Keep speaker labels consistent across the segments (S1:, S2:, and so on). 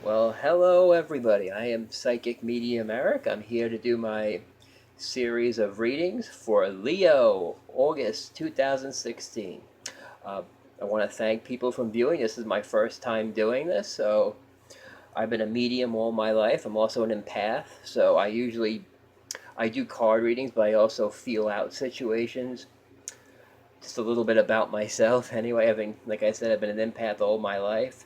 S1: Well, hello everybody. I am Psychic Medium Eric. I'm here to do my series of readings for Leo, August 2016. Uh, I want to thank people from viewing. This is my first time doing this, so I've been a medium all my life. I'm also an empath, so I do card readings, but I also feel out situations. Just a little bit about myself. Anyway, like I said, I've been an empath all my life.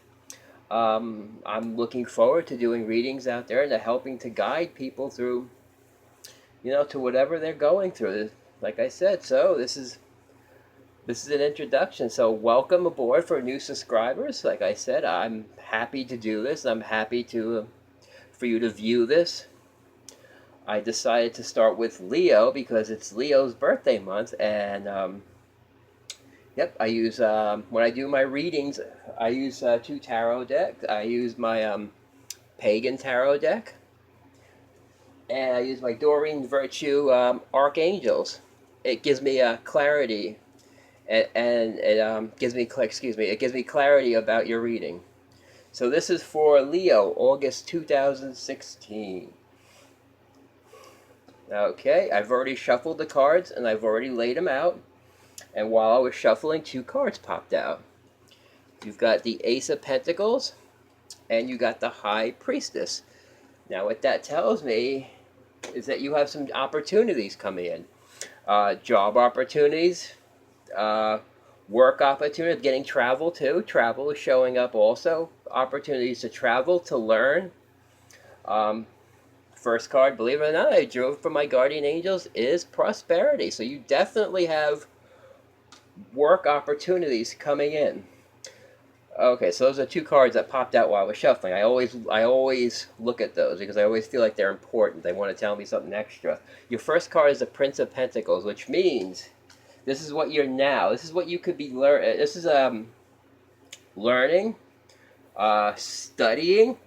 S1: I'm looking forward to doing readings out there and to helping to guide people through, to whatever they're going through. Like I said, so this is an introduction. So welcome aboard for new subscribers. Like I said, I'm happy to do this. I'm happy to for you to view this. I decided to start with Leo because it's Leo's birthday month, and yep, I use when I do my readings, I use two tarot decks. I use my Pagan tarot deck, and I use my Doreen Virtue Archangels. It gives me clarity, and it gives me it gives me clarity about your reading. So this is for Leo, August 2016. Okay, I've already shuffled the cards and I've already laid them out. And while I was shuffling, two cards popped out. You've got the Ace of Pentacles, and you got the High Priestess. Now, what that tells me is that you have some opportunities coming in. Job opportunities, work opportunities, getting travel too. Travel is showing up also. Opportunities to travel, to learn. First card, believe it or not, I drew for my guardian angels is prosperity. So you definitely have work opportunities coming in. Okay, so those are two cards that popped out while I was shuffling. I always look at those because I always feel like they're important. They want to tell me something extra. Your first card is the Prince of Pentacles, which means this is what you're now. This is what you could be learning. This is learning, studying.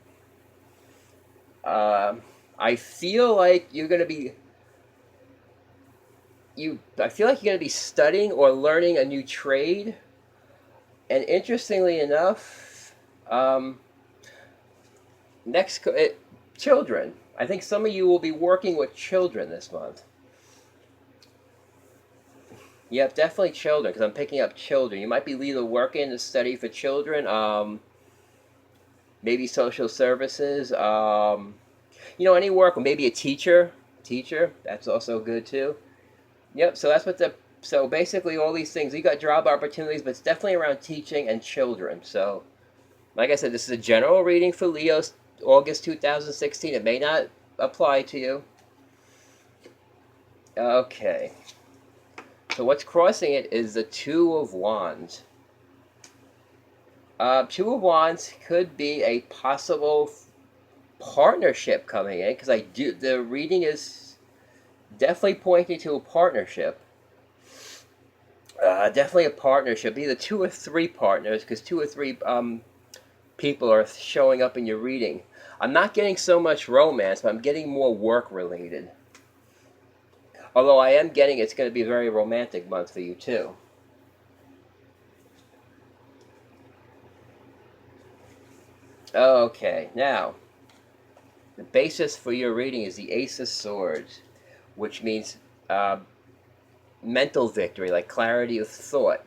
S1: I feel like you're going to be I feel like you're going to be studying or learning a new trade. And interestingly enough, children. I think some of you will be working with children this month. Yep, definitely children, because I'm picking up children. You might be either working to study for children, maybe social services, any work, or maybe a teacher. That's also good too. Yep, so so basically all these things, you got job opportunities, but it's definitely around teaching and children. So, like I said, this is a general reading for Leo's August 2016. It may not apply to you. Okay. So what's crossing it is the Two of Wands. Two of Wands could be a possible partnership coming in, because the reading is definitely pointing to a partnership. Definitely a partnership, either two or three partners, because two or three people are showing up in your reading. I'm not getting so much romance, but I'm getting more work related. Although I am getting it's going to be a very romantic month for you too. Okay, now, the basis for your reading is the Ace of Swords, which means mental victory, like clarity of thought.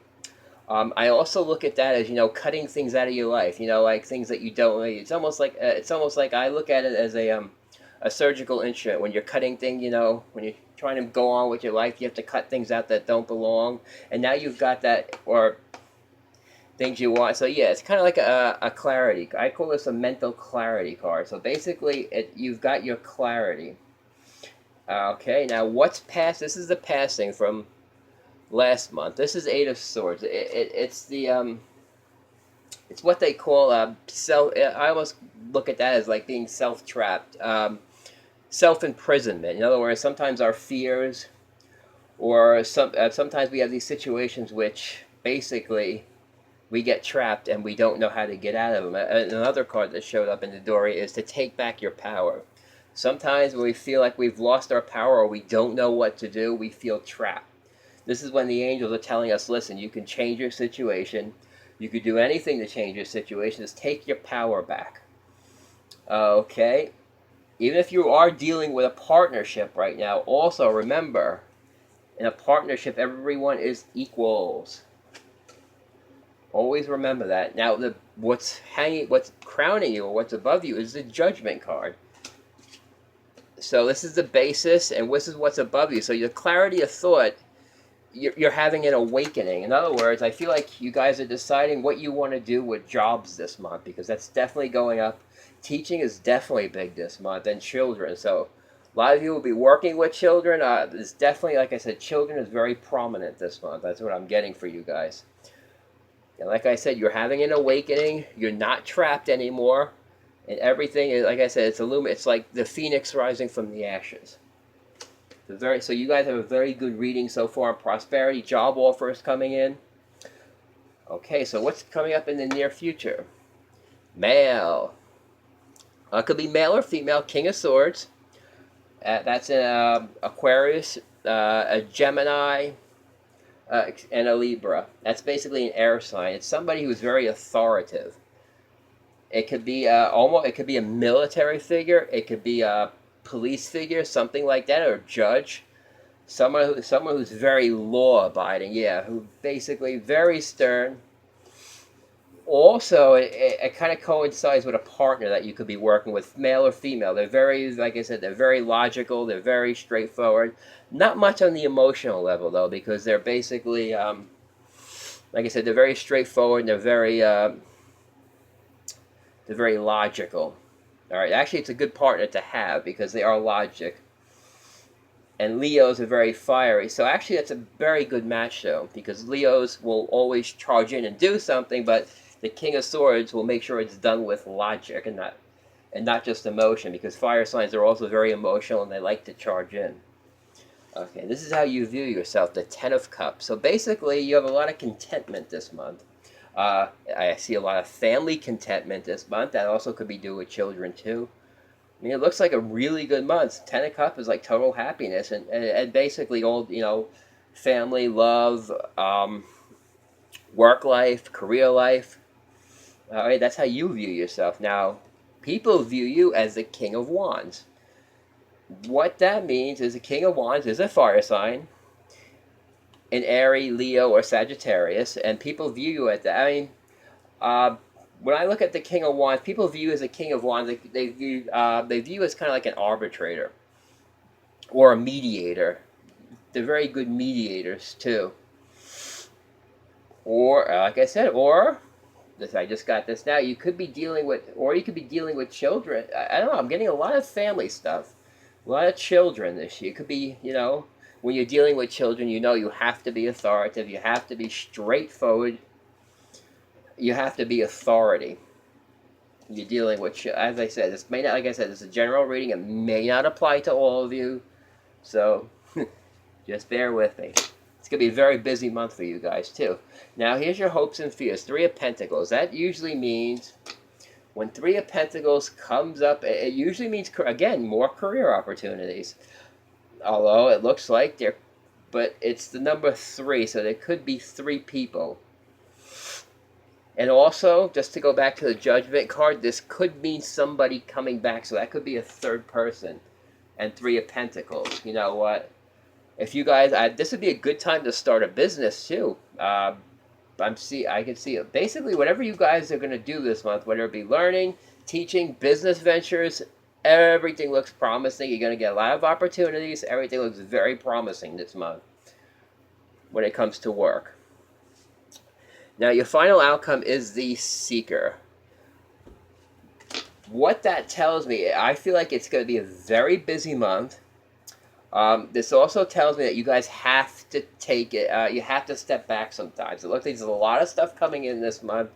S1: I also look at that as cutting things out of your life. Like things that you don't. It's almost like I look at it as a surgical instrument. When you're cutting things, when you're trying to go on with your life, you have to cut things out that don't belong. And now you've got that, or things you want. So yeah, it's kind of like a clarity. I call this a mental clarity card. So basically, you've got your clarity. Okay, now what's past? This is the passing from last month. This is Eight of Swords. It's the it's what they call self. I almost look at that as like being self-trapped, self-imprisonment. In other words, sometimes our fears, or sometimes we have these situations which basically we get trapped and we don't know how to get out of them. Another card that showed up in the dory is to take back your power. Sometimes when we feel like we've lost our power or we don't know what to do, we feel trapped. This is when the angels are telling us, listen, you can change your situation. You could do anything to change your situation. Just take your power back. Okay. Even if you are dealing with a partnership right now, also remember, in a partnership, everyone is equals. Always remember that. Now, what's crowning you, or what's above you, is the Judgment card. So this is the basis, and this is what's above you. So your clarity of thought, you're having an awakening. In other words, I feel like you guys are deciding what you want to do with jobs this month, because that's definitely going up. Teaching is definitely big this month, and children. So a lot of you will be working with children. It's definitely, like I said, children is very prominent this month. That's what I'm getting for you guys. And like I said, you're having an awakening. You're not trapped anymore. And everything is, like I said, it's like the phoenix rising from the ashes. So you guys have a very good reading so far on prosperity, job offers coming in. Okay, so what's coming up in the near future? Male. It could be male or female. King of Swords. That's an Aquarius, a Gemini, and a Libra. That's basically an air sign. It's somebody who's very authoritative. It could be it could be a military figure. It could be a police figure, something like that, or a judge. Someone who's very law abiding. Yeah, who basically very stern. Also, it kind of coincides with a partner that you could be working with, male or female. They're very, like I said, they're very logical. They're very straightforward. Not much on the emotional level though, because they're basically, like I said, they're very straightforward. And they're very logical. All right, actually, it's a good partner to have because they are logic. And Leos are very fiery. So actually, that's a very good match, though, because Leos will always charge in and do something, but the King of Swords will make sure it's done with logic and not just emotion, because fire signs are also very emotional and they like to charge in. Okay, this is how you view yourself, the Ten of Cups. So basically, you have a lot of contentment this month. I see a lot of family contentment this month. That also could be due with children, too. I mean, it looks like a really good month. Ten of Cups is like total happiness, and basically all, family, love, work life, career life. All right, that's how you view yourself. Now, people view you as the King of Wands. What that means is the King of Wands is a fire sign, an Aries, Leo, or Sagittarius, and people view you at that. I mean, when I look at the King of Wands, people view as a King of Wands. They view as kind of like an arbitrator or a mediator. They're very good mediators too. Or, like I said, I just got this now. You could be dealing with children. I don't know. I'm getting a lot of family stuff, a lot of children this year. It could be, when you're dealing with children, you have to be authoritative. You have to be straightforward. You have to be authority. You're dealing with, as I said, this may not, like I said, it's a general reading. It may not apply to all of you, so just bear with me. It's going to be a very busy month for you guys, too. Now, here's your hopes and fears. Three of Pentacles. That usually means, when Three of Pentacles comes up, it usually means, again, more career opportunities. Although it looks like but it's the number 3, so there could be 3 people. And also, just to go back to the Judgment card, this could mean somebody coming back, so that could be a third person. And 3 of Pentacles. You know what? If you guys, this would be a good time to start a business too. I can see it. Basically, whatever you guys are going to do this month, whether it be learning, teaching, business ventures, everything looks promising. You're going to get a lot of opportunities. Everything looks very promising this month when it comes to work. Now, your final outcome is the Seeker. What that tells me, I feel like it's going to be a very busy month. This also tells me that you guys have to take it, you have to step back sometimes. It looks like there's a lot of stuff coming in this month.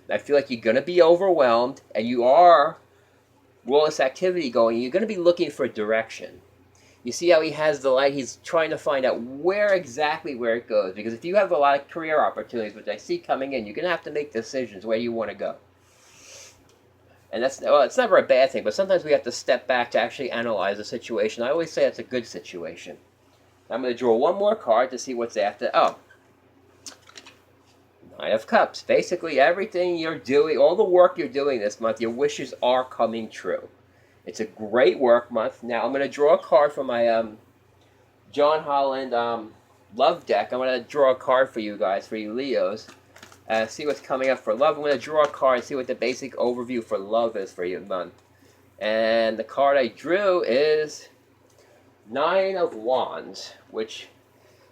S1: I feel like you're going to be overwhelmed, and you are, with all this activity going, you're going to be looking for direction. You see how he has the light? He's trying to find out where it goes. Because if you have a lot of career opportunities, which I see coming in, you're going to have to make decisions where you want to go. And it's never a bad thing, but sometimes we have to step back to actually analyze the situation. I always say it's a good situation. I'm going to draw one more card to see what's after. Oh. Nine of Cups. Basically, everything you're doing, all the work you're doing this month, your wishes are coming true. It's a great work month. Now, I'm going to draw a card from my John Holland love deck. I'm going to draw a card for you guys, for you Leos. See what's coming up for love. I'm going to draw a card and see what the basic overview for love is for you month. And the card I drew is Nine of Wands, which,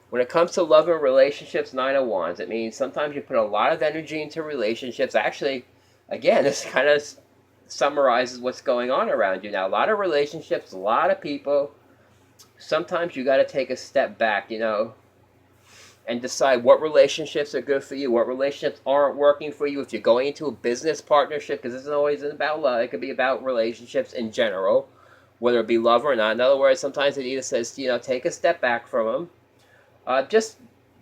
S1: when it comes to love and relationships, Nine of Wands, it means sometimes you put a lot of energy into relationships. Actually, again, this kind of summarizes what's going on around you now. A lot of relationships, a lot of people. Sometimes you got to take a step back, and decide what relationships are good for you, what relationships aren't working for you. If you're going into a business partnership, because this isn't always about love, it could be about relationships in general, whether it be love or not. In other words, sometimes it either says, take a step back from them. Just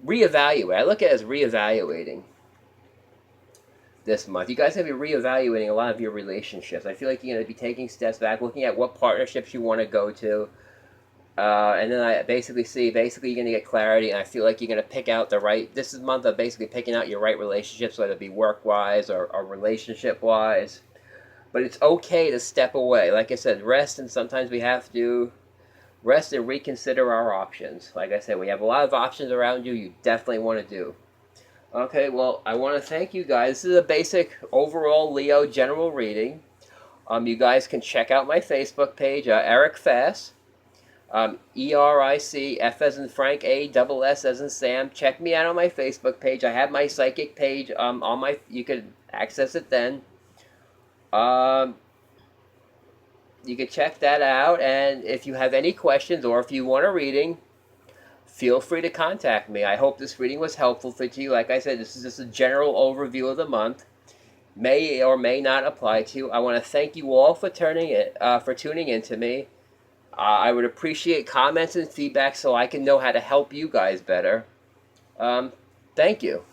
S1: reevaluate. I look at it as reevaluating this month. You guys have to be reevaluating a lot of your relationships. I feel like you're going to be taking steps back, looking at what partnerships you want to go to. And then I basically you're going to get clarity, and I feel like you're going to pick out the right, this is the month of basically picking out your right relationships, whether it be work-wise or relationship-wise. But it's okay to step away. Like I said, rest, and sometimes we have to rest and reconsider our options. Like I said, we have a lot of options around you definitely want to do. Okay, well, I want to thank you guys. This is a basic overall Leo general reading. You guys can check out my Facebook page, Eric Fass. ERIC, F as in Frank, A-S-S as in Sam. Check me out on my Facebook page. I have my psychic page on my, you can access it then. You can check that out, and if you have any questions or if you want a reading, feel free to contact me. I hope this reading was helpful for you. Like I said, this is just a general overview of the month. May or may not apply to you. I want to thank you all for tuning in to me. I would appreciate comments and feedback so I can know how to help you guys better. Thank you.